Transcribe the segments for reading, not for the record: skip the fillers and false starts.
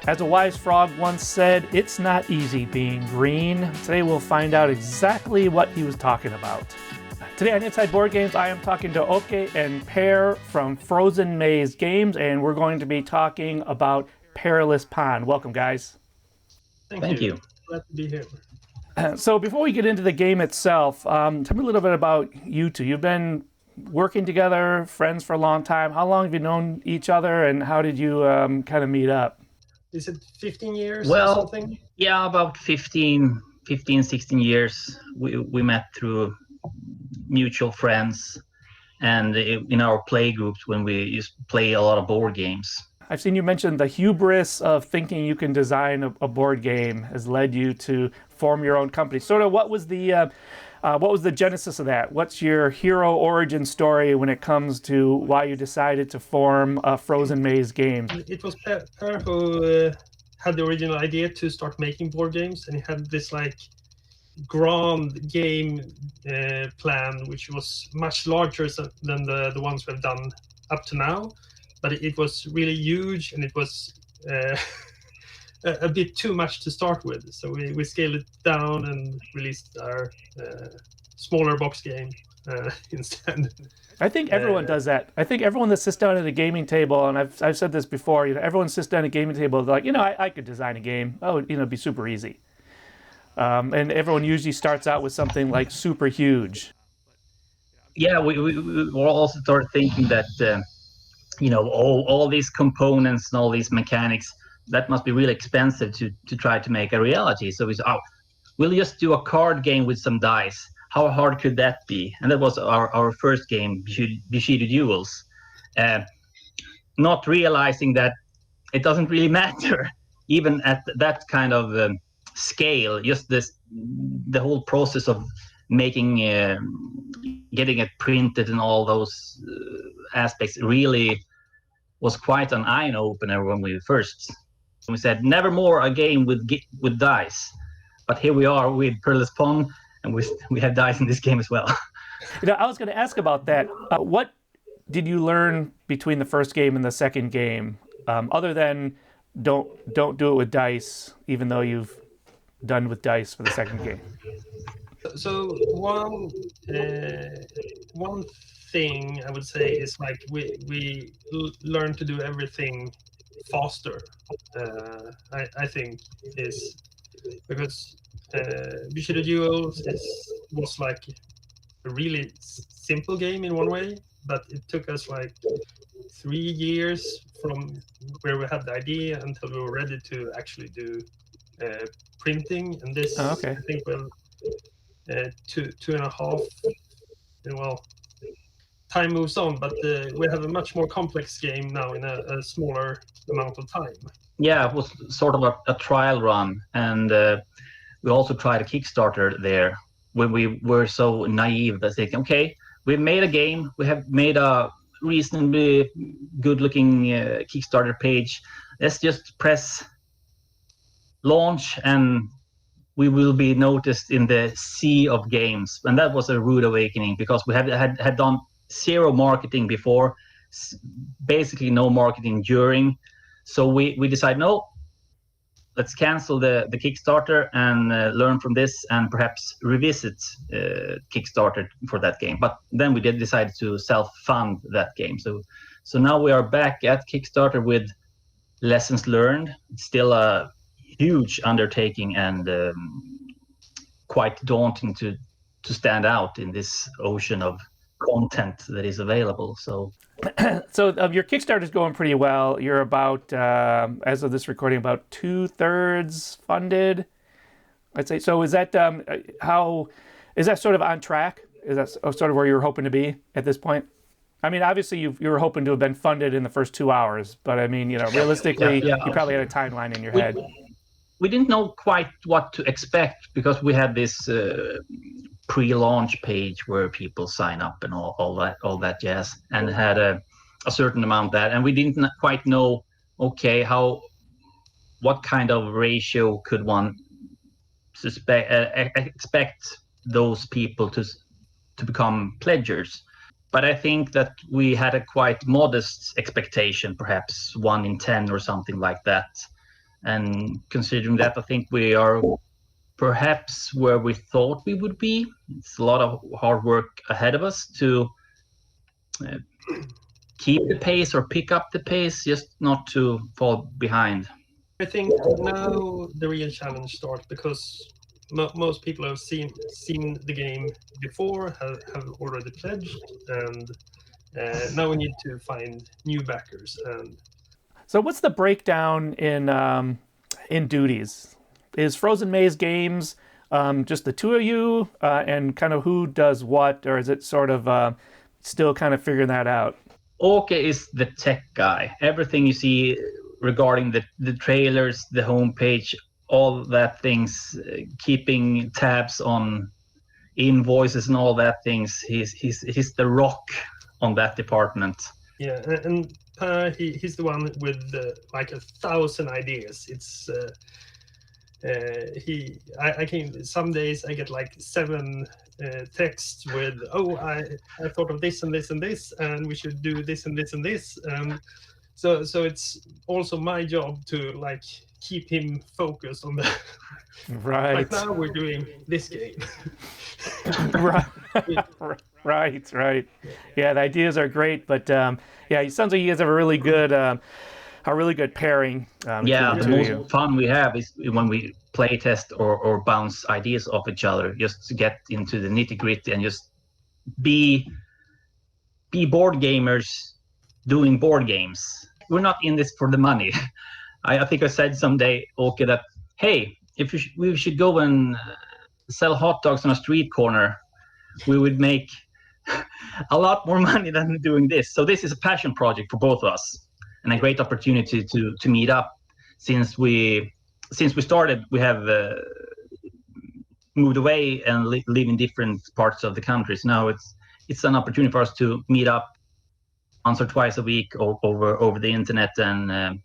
As a wise frog once said, it's not easy being green. Today we'll find out exactly what he was talking about. Today on Inside Board Games, I am talking to Oke and Per from Frozen Maze Games, and we're going to be talking about Perilous Pond. Welcome, guys. Thank you. Glad to be here. So before we get into the game itself, tell me a little bit about you two. You've been working together, friends for a long time. How long have you known each other, and how did you kind of meet up? Is it 15 years or something? Yeah, about 15, 16 years. We met through mutual friends and in our play groups when we used to play a lot of board games. I've seen you mention the hubris of thinking you can design a board game has led you to form your own company. Sort of what was the genesis of that? What's your hero origin story when it comes to why you decided to form Frozen Maze Games? It was Per who had the original idea to start making board games, and he had this like grand game plan, which was much larger than the ones we've done up to now. But it was really huge, and it was a bit too much to start with. So we scaled it down and released our smaller box game instead. I think everyone does that. I think everyone that sits down at a gaming table, and I've said this before, everyone sits down at a gaming table, they're like, I could design a game. Oh, it'd be super easy. And everyone usually starts out with something like super huge. Yeah, we also started thinking that, all these components and all these mechanics, that must be really expensive to try to make a reality. So we said, we'll just do a card game with some dice. How hard could that be? And that was our first game, Bushido Duels. Not realizing that it doesn't really matter, even at that kind of scale, just the whole process of making, getting it printed and all those aspects really was quite an eye-opener when we first. We said, never more a game with dice. But here we are with Perilous Pond, and we have dice in this game as well. I was going to ask about that. What did you learn between the first game and the second game, other than don't do it with dice, even though you've done with dice for the second game? So one thing I would say is like we learn to do everything faster. I think is because Bushido Duels was like a really simple game in one way, but it took us like 3 years from where we had the idea until we were ready to actually do printing. And this, I think, will 2.5. Well, time moves on, but we have a much more complex game now in a smaller amount of time. Yeah, it was sort of a trial run, and we also tried a Kickstarter there when we were so naive that thinking, okay, we've made a game, we have made a reasonably good-looking Kickstarter page. Let's just press launch, and we will be noticed in the sea of games. And that was a rude awakening because we had done zero marketing before, basically no marketing during. So we decided, no, let's cancel the Kickstarter and learn from this and perhaps revisit Kickstarter for that game. But then we did decide to self-fund that game. So now we are back at Kickstarter with lessons learned. It's still a huge undertaking and quite daunting to stand out in this ocean of content that is available. So your Kickstarter is going pretty well. You're about, as of this recording, about 2/3 funded, I'd say. So is that is that sort of on track? Is that sort of where you were hoping to be at this point? I mean, obviously you were hoping to have been funded in the first 2 hours, but I mean, realistically, you probably had a timeline in your head. We didn't know quite what to expect because we had this pre-launch page where people sign up and all that jazz, and had a certain amount of that, and we didn't quite know, okay, what kind of ratio could one expect those people to become pledgers. But I think that we had a quite modest expectation, perhaps 1 in 10 or something like that. And considering that, I think we are perhaps where we thought we would be. It's a lot of hard work ahead of us to keep the pace or pick up the pace, just not to fall behind. I think now the real challenge starts because most people have seen the game before, have already pledged, and now we need to find new backers. And So what's the breakdown in duties? Is Frozen Maze Games just the two of you, and kind of who does what, or is it sort of still kind of figuring that out? Åke is the tech guy. Everything you see regarding the trailers, the homepage, all that things, keeping tabs on invoices and all that things. He's the rock on that department. yeah, and he's the one with like 1,000 ideas. It's I can some days I get like 7 texts with, oh, I thought of this and this and this, and we should do this and this and this. So it's also my job to like keep him focused on the Right. like now we're doing this game. Right. Right. Yeah, the ideas are great, but yeah, it sounds like you guys have a really good pairing. Yeah, between the two of most you. fun we have is when we play test or bounce ideas off each other, just to get into the nitty gritty and just be board gamers doing board games. We're not in this for the money. I think I said someday, okay, that hey, if we should go and sell hot dogs on a street corner, we would make a lot more money than doing this. So this is a passion project for both of us, and a great opportunity to meet up. Since we started, we have moved away and live in different parts of the country. So now it's an opportunity for us to meet up once or twice a week over the internet and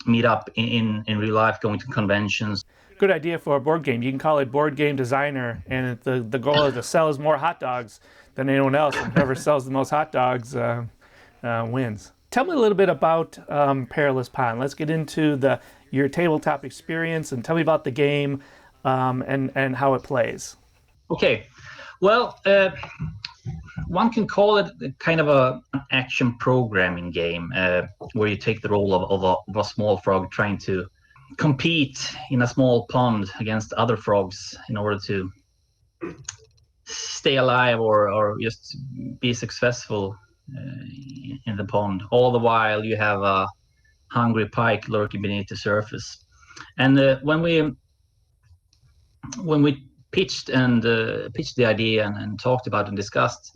meet up in real life, going to conventions. Good idea for a board game. You can call it Board Game Designer, and the goal is to sell as more hot dogs than anyone else, and whoever sells the most hot dogs wins. Tell me a little bit about Perilous Pond. Let's get into your tabletop experience, and tell me about the game and how it plays. Okay, well, one can call it kind of an action programming game where you take the role of a small frog trying to compete in a small pond against other frogs in order to stay alive or just be successful in the pond. All the while you have a hungry pike lurking beneath the surface. And when we pitched the idea and talked about and discussed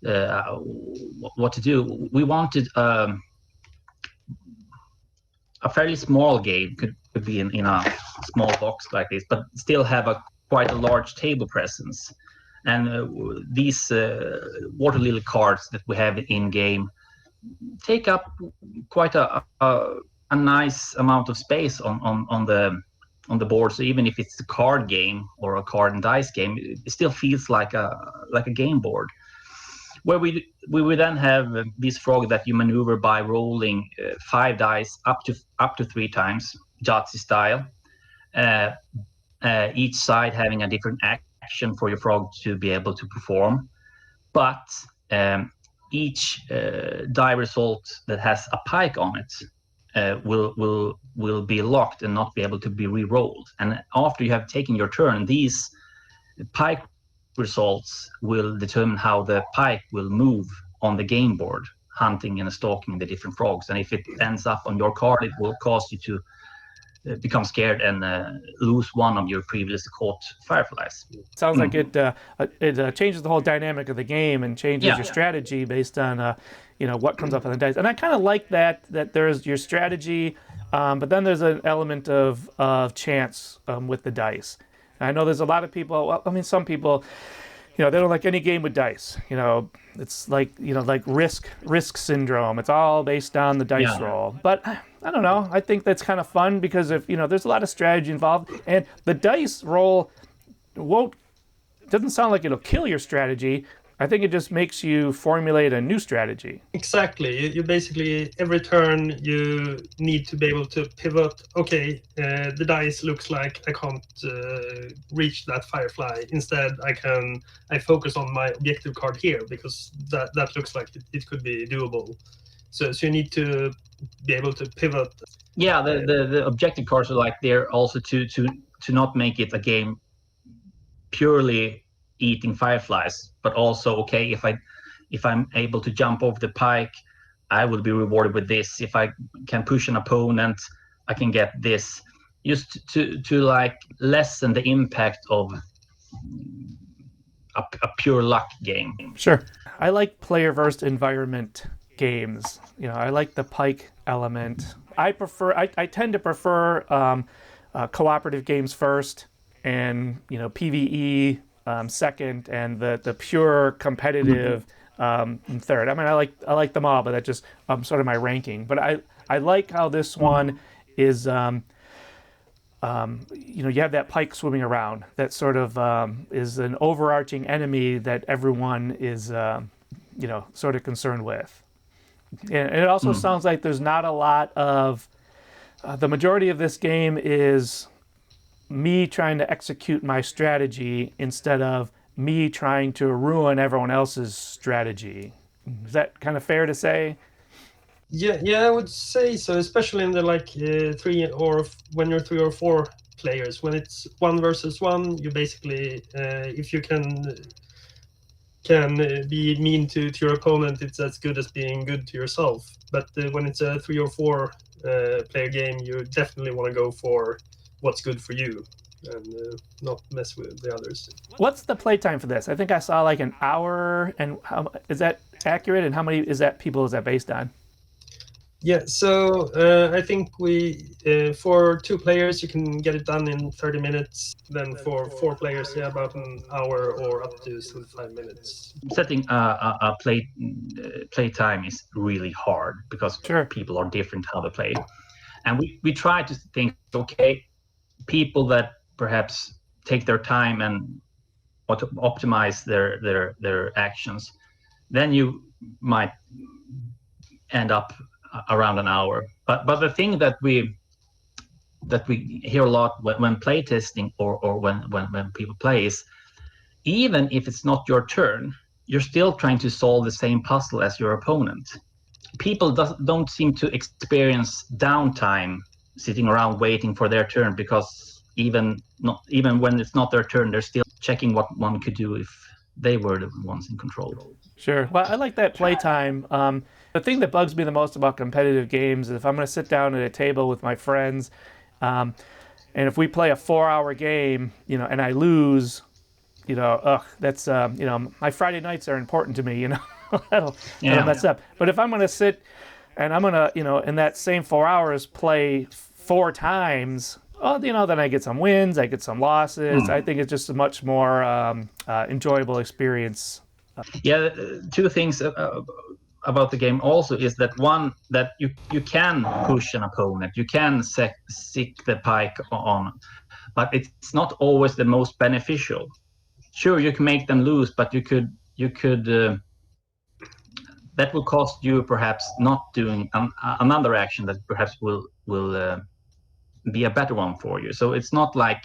what to do, we wanted a fairly small game, could be in a small box like this, but still have quite a large table presence. And these water lily cards that we have in game take up quite a nice amount of space on the board. So even if it's a card game or a card and dice game, it still feels like a game board. Where we would then have this frog that you maneuver by rolling 5 dice up to 3 times, Yahtzee style. Each side having a different action for your frog to be able to perform, but each die result that has a pike on it will be locked and not be able to be re-rolled. And after you have taken your turn, these pike results will determine how the pike will move on the game board, hunting and stalking the different frogs. And if it ends up on your card, it will cause you to become scared and lose one of your previously caught fireflies. Sounds like it changes the whole dynamic of the game and changes your strategy based on what comes up on the dice. And I kind of like that there's your strategy, but then there's an element of chance with the dice. I know there's a lot of people. Well, I mean, some people, they don't like any game with dice. It's like risk syndrome. It's all based on the dice roll. But I don't know. I think that's kind of fun because if there's a lot of strategy involved, and the dice roll doesn't sound like it'll kill your strategy. I think it just makes you formulate a new strategy. Exactly. You basically, every turn, you need to be able to pivot. Okay, the dice looks like I can't reach that firefly. Instead, I focus on my objective card here because that looks like it could be doable. So you need to be able to pivot. Yeah, the objective cards are like there also to not make it a game purely eating fireflies, but also, okay, if I'm able to jump over the pike, I will be rewarded with this. If I can push an opponent, I can get this. Just to like lessen the impact of a pure luck game. Sure. I like player versus environment games. You know, I like the pike element. I tend to prefer cooperative games first, and PvE second, and the pure competitive third. I mean, I like them all, but that's just sort of my ranking. But I like how this one is. You have that pike swimming around. That sort of is an overarching enemy that everyone is sort of concerned with. And it also sounds like there's not a lot of. The majority of this game is me trying to execute my strategy instead of me trying to ruin everyone else's strategy. Is that kind of fair to say? Yeah, I would say so, especially in the when you're 3 or 4 players. When it's 1 versus 1, you basically, if you can be mean to your opponent, it's as good as being good to yourself. But when it's a 3 or 4 player game, you definitely want to go for what's good for you and not mess with the others. What's the playtime for this? I think I saw like an hour. And is that accurate? And how many people is that based on? Yeah, so I think for 2 players you can get it done in 30 minutes. Then for 4 players, about an hour or up to 75 minutes. Setting a play time is really hard because people are different how they play, and we try to think, okay, people that perhaps take their time and optimize their actions, then you might end up around an hour. But the thing that we hear a lot when playtesting or when people play is, even if it's not your turn, you're still trying to solve the same puzzle as your opponent. People don't seem to experience downtime sitting around waiting for their turn, because even when it's not their turn, they're still checking what one could do if they were the ones in control. Sure. Well, I like that playtime. The thing that bugs me the most about competitive games is if I'm going to sit down at a table with my friends, and if we play a 4-hour game, and I lose, that's my Friday nights are important to me. That'll mess up. But if I'm going to sit and I'm going to, in that same 4 hours play 4 times, then I get some wins, I get some losses. I think it's just a much more enjoyable experience. Yeah, 2 things about the game also is that, one, that you can push an opponent, you can sick the pike on, but it's not always the most beneficial. Sure, you can make them lose, but you could that will cost you perhaps not doing another action that perhaps will be a better one for you. So it's not like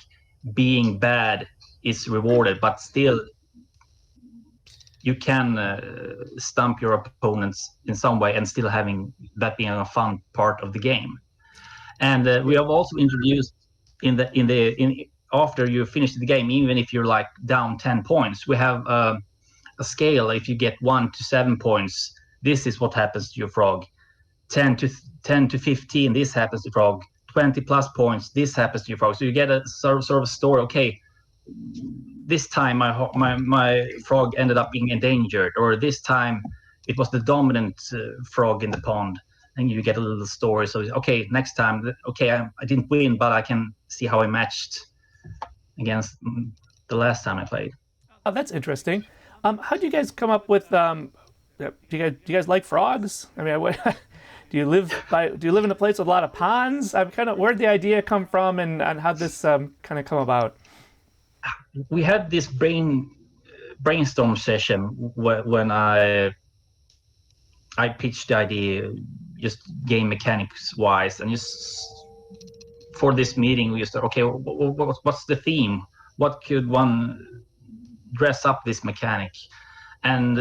being bad is rewarded, but still you can stump your opponents in some way and still having that being a fun part of the game. And we have also introduced after you finish the game, even if you're like down 10 points, we have a scale. If you get 1 to 7 points, this is what happens to your frog. 10 to 15, this happens to frog. 20 plus points, this happens to your frog. So you get a sort of story. Okay, this time my frog ended up being endangered, or this time it was the dominant frog in the pond, and you get a little story. So okay, next time, okay, I didn't win, but I can see how I matched against the last time I played. Oh, that's interesting. How do you guys come up with? Do you guys like frogs? I mean, do you live in a place with a lot of ponds? Where'd the idea come from, and how'd this kind of come about? We had this brainstorm session when I pitched the idea, just game mechanics wise, and just for this meeting we just thought, okay, what's the theme? What could one dress up this mechanic? And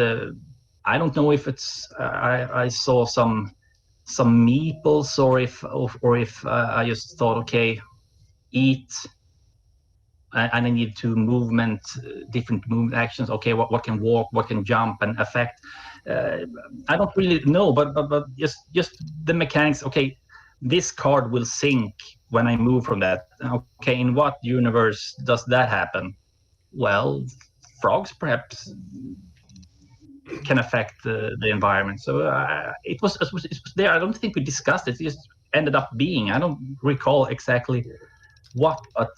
I don't know if it's I saw some meeples, or if I just thought, okay, eat, and I need to different movement actions. Okay, what can walk, what can jump and affect. I don't really know, but just the mechanics. Okay, this card will sink when I move from that. Okay, in what universe does that happen? Well, frogs perhaps can affect the environment. So it was there. I don't think we discussed it. It just ended up being. I don't recall exactly what, but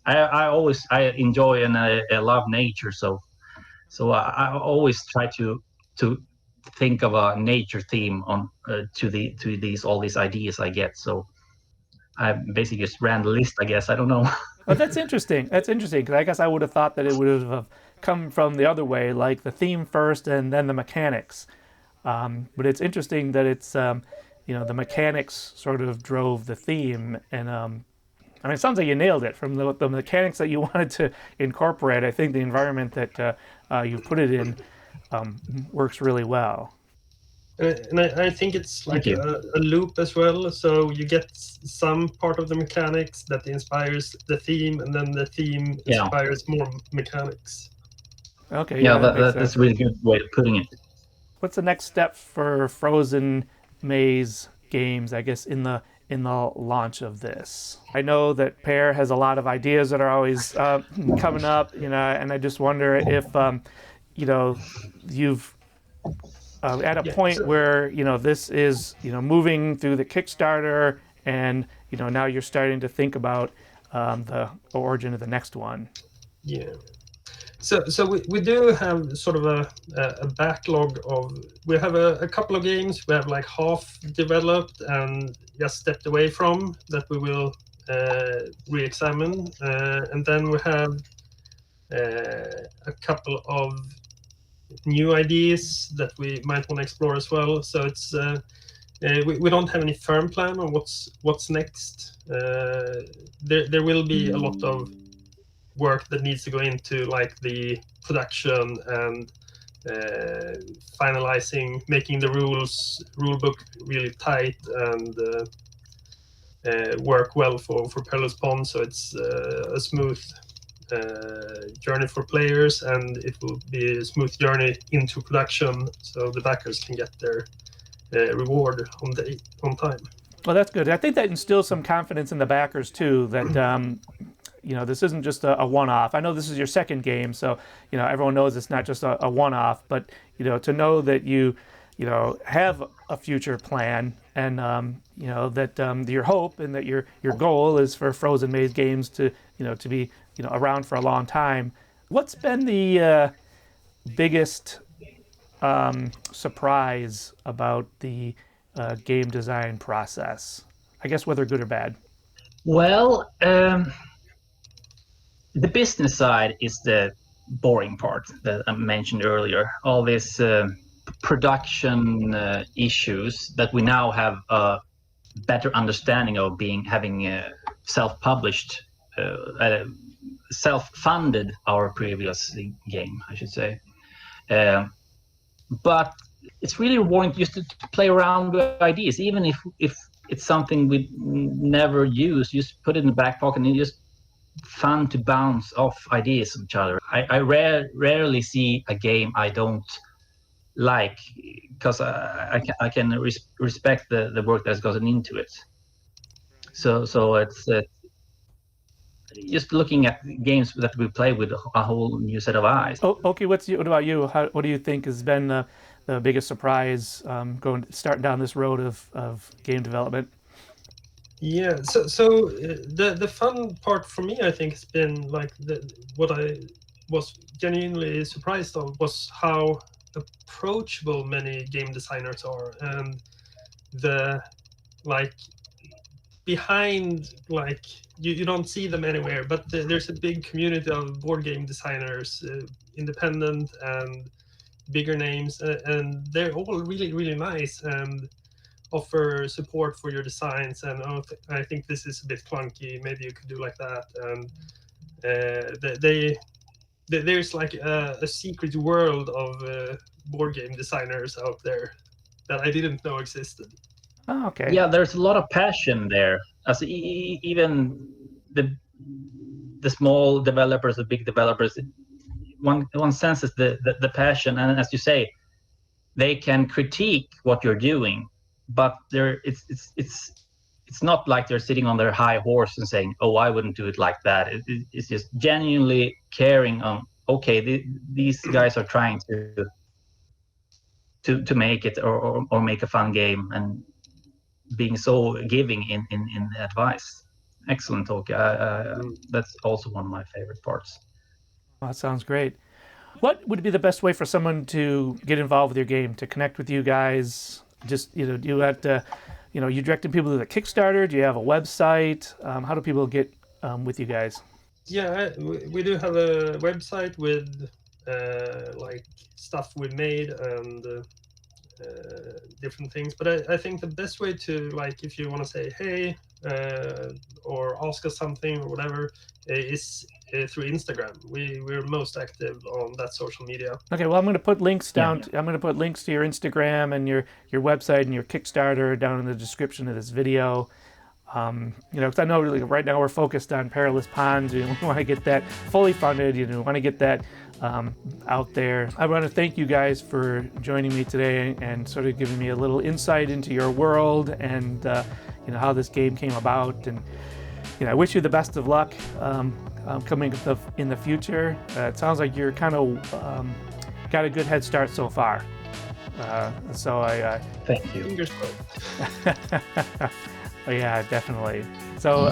I enjoy and I love nature. So I always try to think of a nature theme on to these all these ideas I get. So I basically just ran the list, I guess. I don't know. Oh, that's interesting. That's interesting because I guess I would have thought that it would have come from the other way, like the theme first and then the mechanics. But it's interesting that it's the mechanics sort of drove the theme, and I mean, it sounds like you nailed it from the mechanics that you wanted to incorporate. I think the environment that you put it in works really well. And I think it's like a loop as well. So you get some part of the mechanics that inspires the theme, and then the theme inspires more mechanics. Okay, yeah, that's a really good way of putting it. What's the next step for Frozen Maze games, I guess, in the launch of this? I know that Pear has a lot of ideas that are always coming up, and I just wonder if you've at a point where this is moving through the Kickstarter, and now you're starting to think about the origin of the next one. Yeah. So we do have sort of a backlog of. We have a couple of games we have like half developed and just stepped away from that we will re-examine, and then we have a couple of new ideas that we might want to explore as well. So it's we don't have any firm plan on what's next. There will be a lot of work that needs to go into like the production and finalizing, making the rule book really tight and work well for Perilous Ponds, so it's a smooth journey for players, and it will be a smooth journey into production, so the backers can get their reward on time. Well, that's good. I think that instills some confidence in the backers too, that this isn't just a one-off. I know this is your second game, so everyone knows it's not just a one-off, but to know that you have a future plan, and that your hope and that your goal is for Frozen Maze games to be around for a long time. What's been the biggest surprise about the game design process? I guess whether good or bad. Well, the business side is the boring part that I mentioned earlier. All these production issues that we now have a better understanding of, having self-published, self-funded our previous game, I should say. But it's really rewarding just to play around with ideas, even if it's something we never use. Just put it in the back pocket and just fun to bounce off ideas of each other. I rarely see a game I don't like, because I can respect the work that's gotten into it. So it's just looking at games that we play with a whole new set of eyes. Oh, okay. What about you? What do you think has been the biggest surprise starting down this road of game development? Yeah, so the fun part for me, I think, has been like what I was genuinely surprised of was how approachable many game designers are, and the like behind, like you don't see them anywhere, but there's a big community of board game designers independent and bigger names, and they're all really nice and offer support for your designs. And I think this is a bit clunky. Maybe you could do like that. And there's like a secret world of board game designers out there that I didn't know existed. Oh, okay. Yeah, there's a lot of passion there. As even the small developers, the big developers, one senses the passion, and as you say, they can critique what you're doing, but it's not like they're sitting on their high horse and saying, "Oh, I wouldn't do it like that." It's just genuinely caring on. Okay, these guys are trying to make it or make a fun game, and being so giving in advice. Excellent talk. That's also one of my favorite parts. Well, that sounds great. What would be the best way for someone to get involved with your game, to connect with you guys? Just, do you have to, you directing people to the Kickstarter? Do you have a website? How do people get with you guys? Yeah, we do have a website with like stuff we made and different things. But I think the best way to, like, if you want to say hey or ask us something or whatever, is through Instagram. We're most active on that social media. Okay, well, I'm going to put links down. I'm going to put links to your Instagram and your website and your Kickstarter down in the description of this video. Because I know really right now we're focused on Perilous Ponds. We want to get that fully funded. We want to get that out there. I want to thank you guys for joining me today and sort of giving me a little insight into your world and how this game came about. And I wish you the best of luck coming in the future. It sounds like you're kind of got a good head start so far. So I thank you. Fingers crossed. Yeah, definitely. So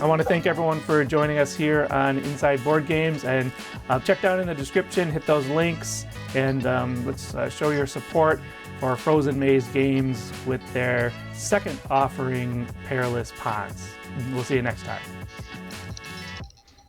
I want to thank everyone for joining us here on Inside Board Games, and check down in the description, hit those links, and let's show your support for Frozen Maze Games with their second offering, Perilous Ponds. We'll see you next time.